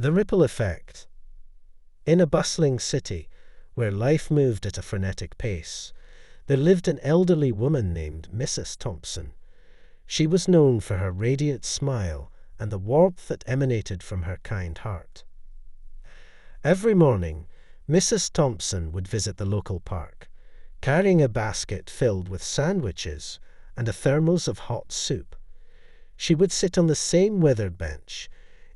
The ripple effect. In a bustling city, where life moved at a frenetic pace, there lived an elderly woman named Mrs. Thompson. She was known for her radiant smile and the warmth that emanated from her kind heart. Every morning, Mrs. Thompson would visit the local park, carrying a basket filled with sandwiches and a thermos of hot soup. She would sit on the same weathered bench,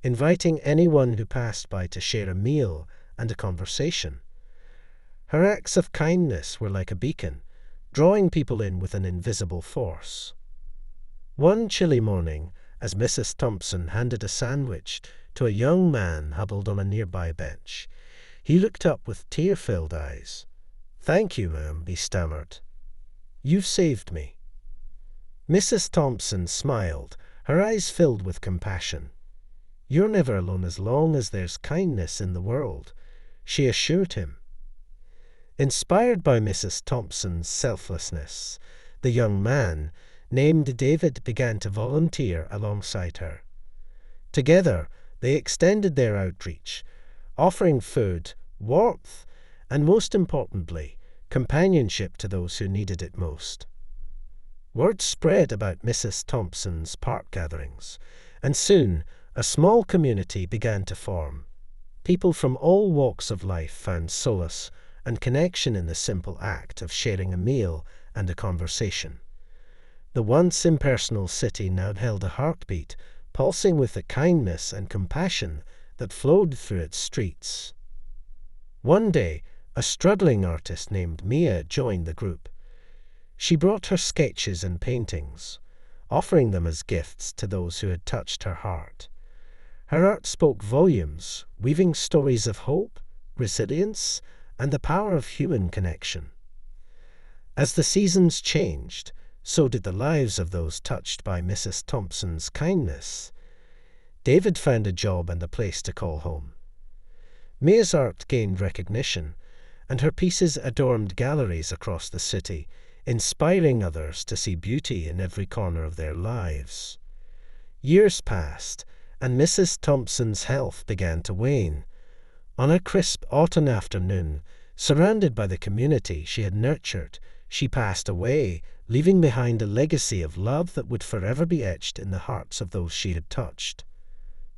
inviting anyone who passed by to share a meal and a conversation. Her acts of kindness were like a beacon, drawing people in with an invisible force. One chilly morning, as Mrs. Thompson handed a sandwich to a young man huddled on a nearby bench, he looked up with tear-filled eyes. "Thank you, ma'am," he stammered. "You've saved me." Mrs. Thompson smiled, her eyes filled with compassion. "You're never alone as long as there's kindness in the world," she assured him. Inspired by Mrs. Thompson's selflessness, the young man, named David, began to volunteer alongside her. Together, they extended their outreach, offering food, warmth, and most importantly, companionship to those who needed it most. Word spread about Mrs. Thompson's park gatherings, and soon a small community began to form. People from all walks of life found solace and connection in the simple act of sharing a meal and a conversation. The once impersonal city now held a heartbeat, pulsing with the kindness and compassion that flowed through its streets. One day, a struggling artist named Mia joined the group. She brought her sketches and paintings, offering them as gifts to those who had touched her heart. Her art spoke volumes, weaving stories of hope, resilience, and the power of human connection. As the seasons changed, so did the lives of those touched by Mrs. Thompson's kindness. David found a job and a place to call home. Mia's art gained recognition, and her pieces adorned galleries across the city, inspiring others to see beauty in every corner of their lives. Years passed, and Mrs. Thompson's health began to wane. On a crisp autumn afternoon, surrounded by the community she had nurtured, she passed away, leaving behind a legacy of love that would forever be etched in the hearts of those she had touched.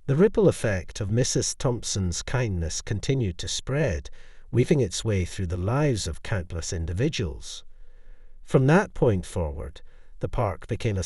The ripple effect of Mrs. Thompson's kindness continued to spread, weaving its way through the lives of countless individuals. From that point forward, the park became a